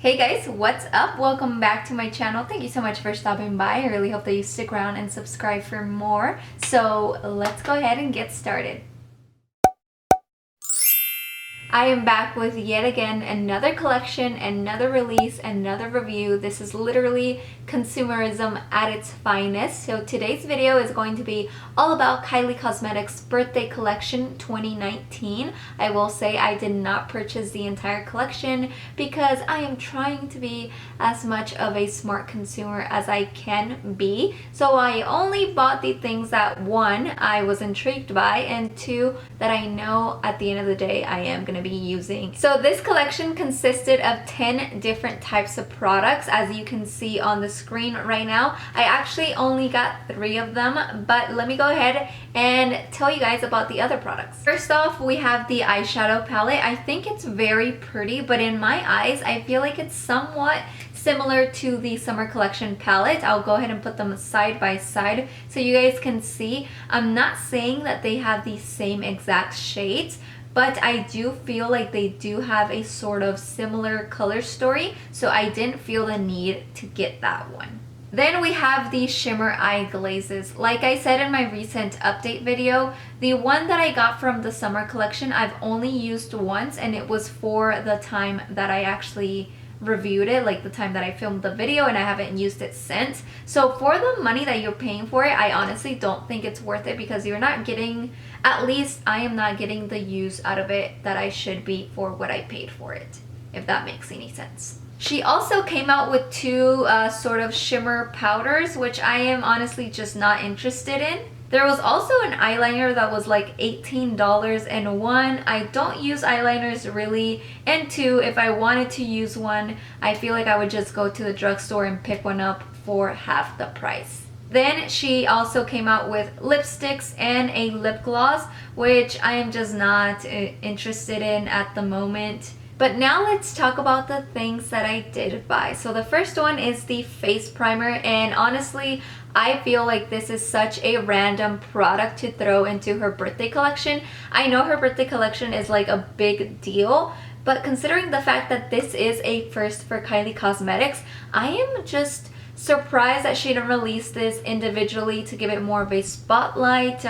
Hey guys, what's up? Welcome back to my channel. Thank you so much for stopping by. I really hope that you stick around and subscribe for more. So let's go ahead and get started. I am back with yet again another collection, another release, another review. This is literally consumerism at its finest. So today's video is going to be all about Kylie Cosmetics birthday collection 2019. I will say I did not purchase the entire collection because I am trying to be as much of a smart consumer as I can be. So I only bought the things that one, I was intrigued by, and two, that I know at the end of the day I am going to be using. So this collection consisted of 10 different types of products, as you can see on the screen right now. I actually only got 3 of them, but let me go ahead and tell you guys about the other products. First off, we have the eyeshadow palette. I think it's very pretty, but in my eyes, I feel like it's somewhat similar to the summer collection palette. I'll go ahead and put them side by side so you guys can see. I'm not saying that they have the same exact shades, but I do feel like they do have a sort of similar color story, so I didn't feel the need to get that one. Then we have the shimmer eye glazes. Like I said in my recent update video, the one that I got from the summer collection I've only used once, and it was for the time that I actually reviewed it, like the time that I filmed the video, and I haven't used it since. So for the money that you're paying for it, I honestly don't think it's worth it because you're not getting, at least I am not getting the use out of it that I should be for what I paid for it, if that makes any sense. She also came out with 2 sort of shimmer powders, which I am honestly just not interested in. There was also an eyeliner that was like $18, and one, I don't use eyeliners really, and two, if I wanted to use one, I feel like I would just go to the drugstore and pick one up for half the price. Then she also came out with lipsticks and a lip gloss, which I am just not interested in at the moment. But now let's talk about the things that I did buy. So the first one is the face primer, and honestly, I feel like this is such a random product to throw into her birthday collection. I know her birthday collection is like a big deal, but considering the fact that this is a first for Kylie Cosmetics, I am just surprised that she didn't release this individually to give it more of a spotlight.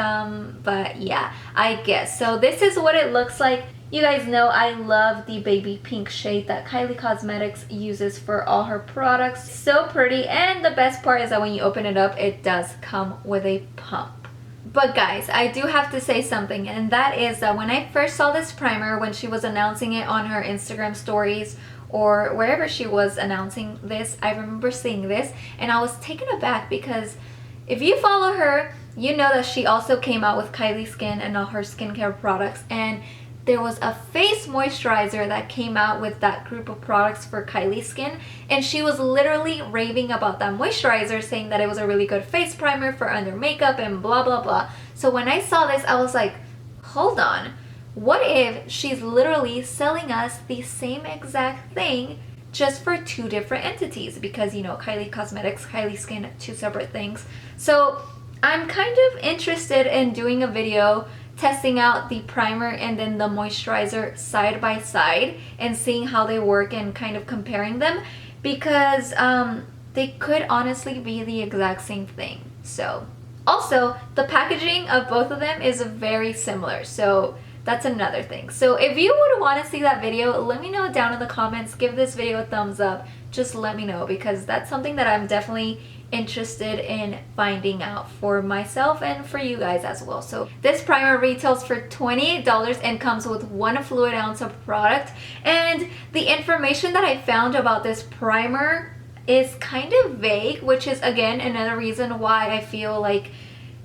But yeah, I guess. So this is what it looks like. You guys know I love the baby pink shade that Kylie Cosmetics uses for all her products. So pretty, and the best part is that when you open it up, it does come with a pump. But guys, I do have to say something, and that is that when I first saw this primer, when she was announcing it on her Instagram stories or wherever she was announcing this, I remember seeing this and I was taken aback because if you follow her, you know that she also came out with Kylie Skin and all her skincare products, and there was a face moisturizer that came out with that group of products for Kylie Skin, and she was literally raving about that moisturizer, saying that it was a really good face primer for under makeup and blah blah blah. So when I saw this, I was like, hold on, what if she's literally selling us the same exact thing just for 2 different entities? Because, you know, Kylie Cosmetics, Kylie Skin, 2 separate things. So I'm kind of interested in doing a video testing out the primer and then the moisturizer side by side and seeing how they work and kind of comparing them, because they could honestly be the exact same thing. So also, the packaging of both of them is very similar, so that's another thing. So if you would want to see that video, let me know down in the comments. Give this video a thumbs up. Just let me know, because that's something that I'm definitely interested in finding out for myself and for you guys as well. So this primer retails for $28 and comes with 1 fluid ounce of product. And the information that I found about this primer is kind of vague, which is again another reason why I feel like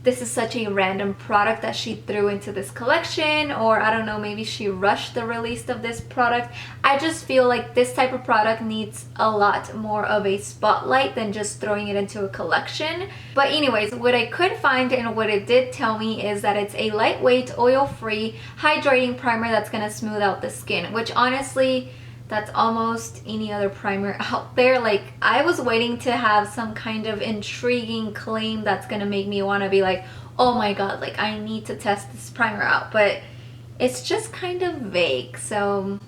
this is such a random product that she threw into this collection, or I don't know, maybe she rushed the release of this product. I just feel like this type of product needs a lot more of a spotlight than just throwing it into a collection. But anyways, what I could find and what it did tell me is that it's a lightweight, oil-free, hydrating primer that's gonna smooth out the skin, which honestly, that's almost any other primer out there. Like, I was waiting to have some kind of intriguing claim that's gonna make me want to be like, oh my god, like I need to test this primer out, but it's just kind of vague. So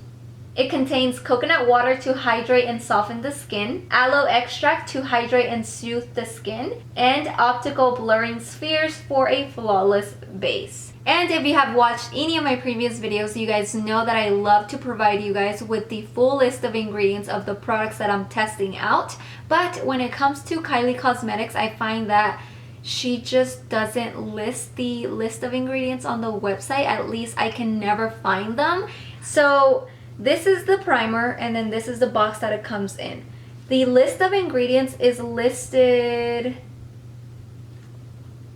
It contains coconut water to hydrate and soften the skin, aloe extract to hydrate and soothe the skin, and optical blurring spheres for a flawless base. And if you have watched any of my previous videos, you guys know that I love to provide you guys with the full list of ingredients of the products that I'm testing out. But when it comes to Kylie Cosmetics, I find that she just doesn't list the list of ingredients on the website. At least I can never find them. So this is the primer, and then this is the box that it comes in. The list of ingredients is listed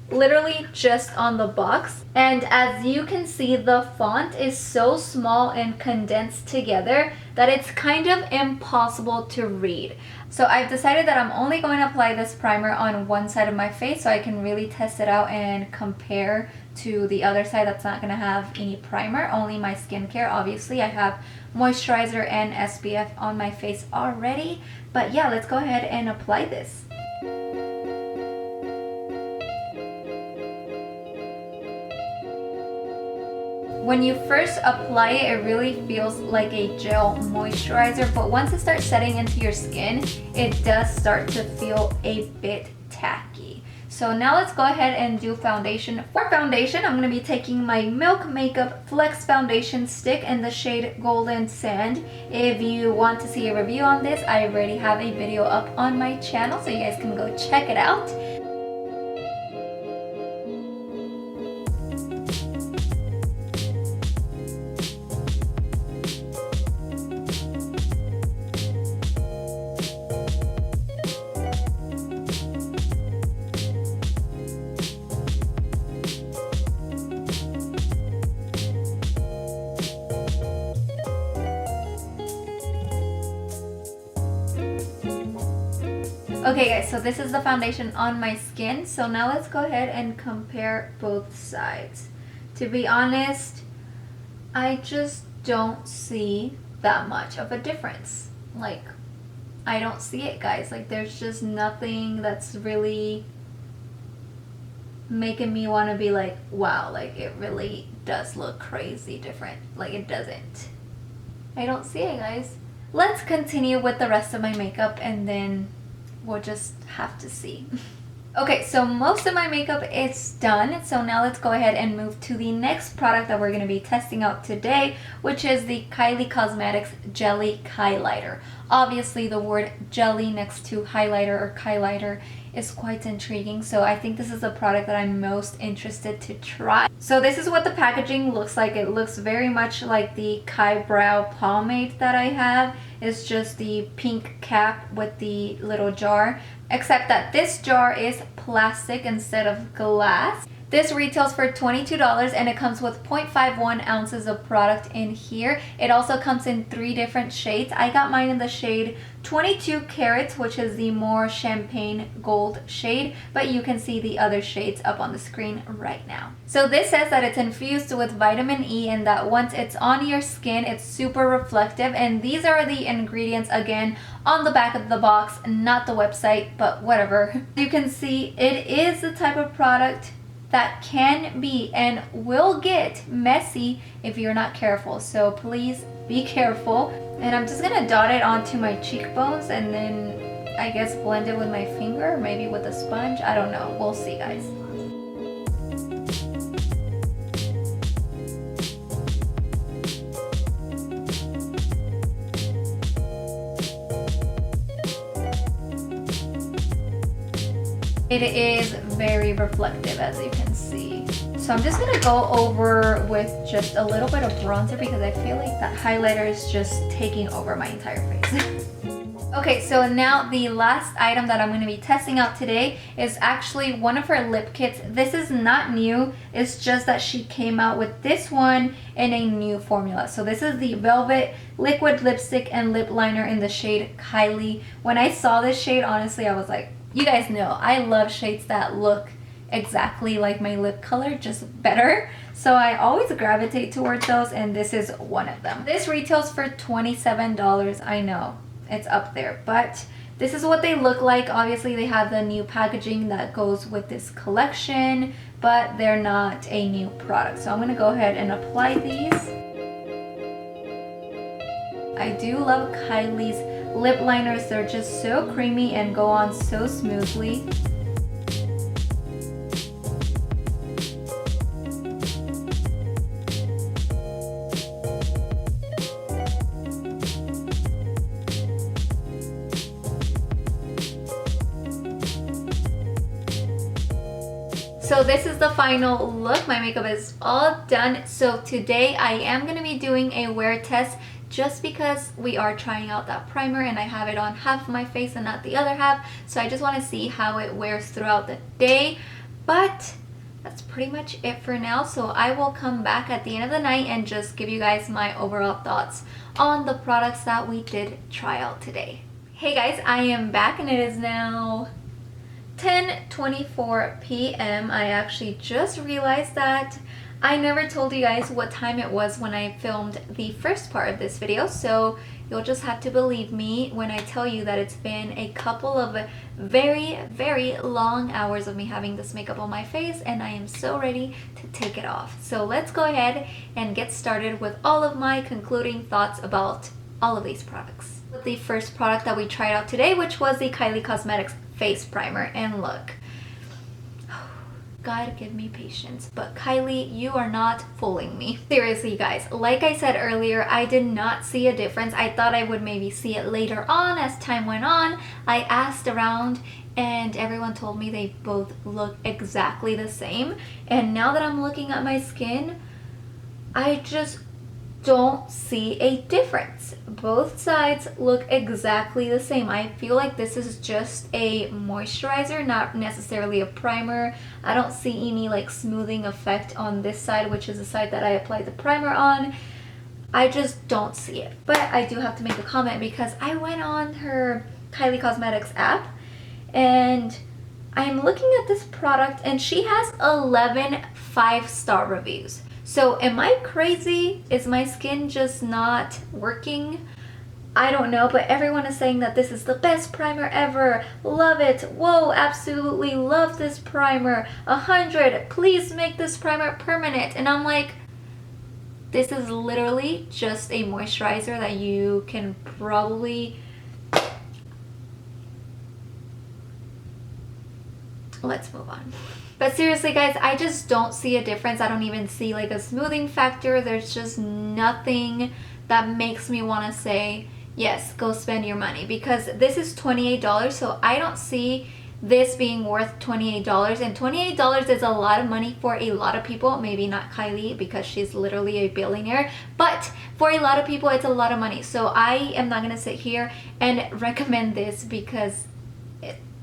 literally just on the box, and as you can see, the font is so small and condensed together that it's kind of impossible to read. So I've decided that I'm only going to apply this primer on one side of my face so I can really test it out and compare to the other side that's not going to have any primer, only my skincare. Obviously I have moisturizer and SPF on my face already, but yeah, let's go ahead and apply this. When you first apply it, it really feels like a gel moisturizer, but once it starts setting into your skin, it does start to feel a bit tacky. So now let's go ahead and do foundation. For foundation, I'm going to be taking my Milk Makeup Flex Foundation Stick in the shade Golden Sand. If you want to see a review on this, I already have a video up on my channel, so you guys can go check it out. Okay guys, so this is the foundation on my skin. So now let's go ahead and compare both sides. To be honest, I just don't see that much of a difference. Like, I don't see it, guys. Like, there's just nothing that's really making me want to be like, wow, like it really does look crazy different. Like, it doesn't. I don't see it, guys. Let's continue with the rest of my makeup and then we'll just have to see. Okay, so most of my makeup is done. So now let's go ahead and move to the next product that we're going to be testing out today, which is the Kylie Cosmetics Jelly Kylighter. Obviously, the word jelly next to highlighter or Kylighter is quite intriguing. So I think this is the product that I'm most interested to try. So this is what the packaging looks like. It looks very much like the Kai Brow pomade that I have. It's just the pink cap with the little jar, except that this jar is plastic instead of glass. This retails for $22 and it comes with 0.51 ounces of product in here. It also comes in 3 different shades. I got mine in the shade 22 Carats, which is the more champagne gold shade, but you can see the other shades up on the screen right now. So this says that it's infused with vitamin E and that once it's on your skin, it's super reflective. And these are the ingredients again on the back of the box, not the website, but whatever. You can see it is the type of product that can be and will get messy if you're not careful. So please be careful. And I'm just gonna dot it onto my cheekbones and then I guess blend it with my finger, maybe with a sponge. I don't know. We'll see, guys. It is very reflective, as you can see. So I'm just gonna go over with just a little bit of bronzer because I feel like that highlighter is just taking over my entire face. Okay, so now the last item that I'm going to be testing out today is actually one of her lip kits. This is not new, it's just that she came out with this one in a new formula. So this is the Velvet Liquid Lipstick and Lip Liner in the shade Kylie. When I saw this shade, honestly, I was like, you guys know, I love shades that look exactly like my lip color, just better. So I always gravitate towards those, and this is one of them. This retails for $27. I know, it's up there, but this is what they look like. Obviously, they have the new packaging that goes with this collection, but they're not a new product. So I'm going to go ahead and apply these. I do love Kylie's lip liners. They're just so creamy and go on so smoothly. So this is the final look. My makeup is all done. So today I am going to be doing a wear test just because we are trying out that primer and I have it on half of my face and not the other half. So I just want to see how it wears throughout the day. But that's pretty much it for now. So I will come back at the end of the night and just give you guys my overall thoughts on the products that we did try out today. Hey guys, I am back and it is now 10:24 p.m. I actually just realized that I never told you guys what time it was when I filmed the first part of this video, so you'll just have to believe me when I tell you that it's been a couple of very long hours of me having this makeup on my face and I am so ready to take it off. So let's go ahead and get started with all of my concluding thoughts about all of these products. The first product that we tried out today, which was the Kylie Cosmetics face primer, and look, God give me patience, but Kylie, you are not fooling me. Seriously guys, like I said earlier, I did not see a difference. I thought I would maybe see it later on as time went on. I asked around and everyone told me they both look exactly the same, and now that I'm looking at my skin, I just don't see a difference. Both sides look exactly the same. I feel like this is just a moisturizer, not necessarily a primer. I don't see any like smoothing effect on this side, which is the side that I applied the primer on. I just don't see it. But I do have to make a comment because I went on her Kylie Cosmetics app and I'm looking at this product and she has 11 5-star reviews. So am I crazy? Is my skin just not working? I don't know, but everyone is saying that this is the best primer ever. Love it. Whoa, absolutely love this primer. 100. Please make this primer permanent. And I'm like, this is literally just a moisturizer that you can probably... Let's move on. But seriously guys, I just don't see a difference. I don't even see like a smoothing factor. There's just nothing that makes me want to say, yes, go spend your money, because this is $28. So I don't see this being worth $28, and $28 is a lot of money for a lot of people. Maybe not Kylie because she's literally a billionaire, but for a lot of people it's a lot of money. So I am not going to sit here and recommend this because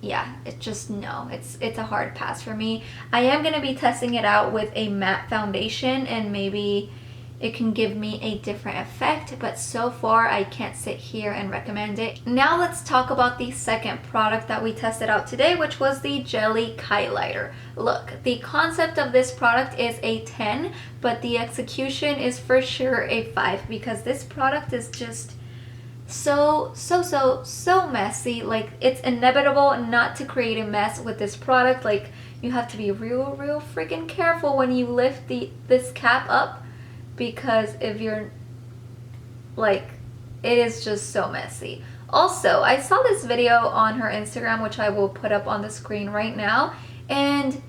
yeah, it's just no, it's a hard pass for me. I am going to be testing it out with a matte foundation and maybe it can give me a different effect, but so far I can't sit here and recommend it. Now let's talk about the second product that we tested out today, which was the Jelly Kylighter. Look, the concept of this product is a 10, but the execution is for sure a 5 because this product is just so messy. Like, it's inevitable not to create a mess with this product. Like, you have to be real freaking careful when you lift this cap up, because if you're like, it is just so messy. Also, I saw this video on her Instagram, which I will put up on the screen right now, and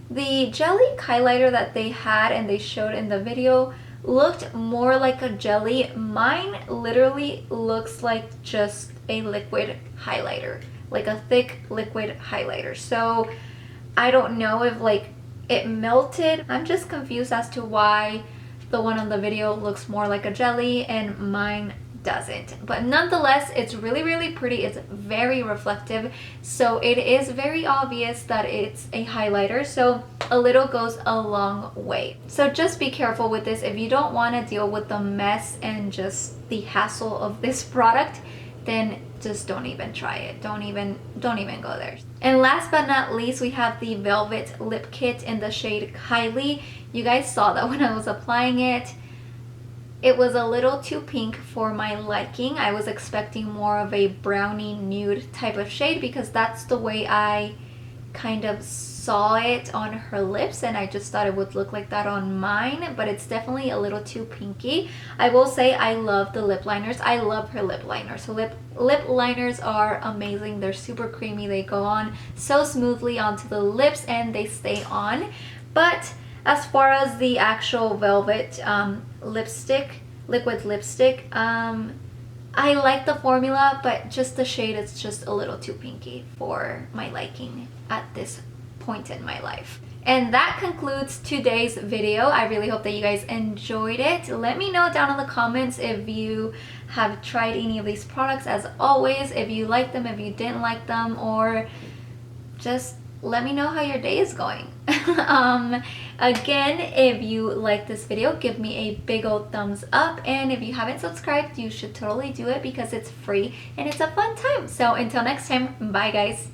the Jelly Kylighter that they had and they showed in the video looked more like a jelly. Mine literally looks like just a liquid highlighter, like a thick liquid highlighter. So I don't know if like it melted. I'm just confused as to why the one on the video looks more like a jelly and mine doesn't. But nonetheless, it's really pretty. It's very reflective, so it is very obvious that it's a highlighter, so a little goes a long way. So just be careful with this. If you don't want to deal with the mess and just the hassle of this product, then just don't even try it. Don't even go there. And last but not least, we have the Velvet Lip Kit in the shade Kylie. You guys saw that when I was applying it. It was a little too pink for my liking. I was expecting more of a brownie nude type of shade because that's the way I kind of saw it on her lips and I just thought it would look like that on mine, but it's definitely a little too pinky. I will say I love the lip liners. I love her lip liners. So lip liners are amazing. They're super creamy. They go on so smoothly onto the lips and they stay on. But as far as the actual velvet lipstick, liquid lipstick, I like the formula, but just the shade is just a little too pinky for my liking at this point in my life. And that concludes today's video. I really hope that you guys enjoyed it. Let me know down in the comments if you have tried any of these products, as always, if you like them, if you didn't like them, or just let me know how your day is going. Again, if you like this video, give me a big old thumbs up, and if you haven't subscribed, you should totally do it because it's free and it's a fun time. So until next time, bye guys.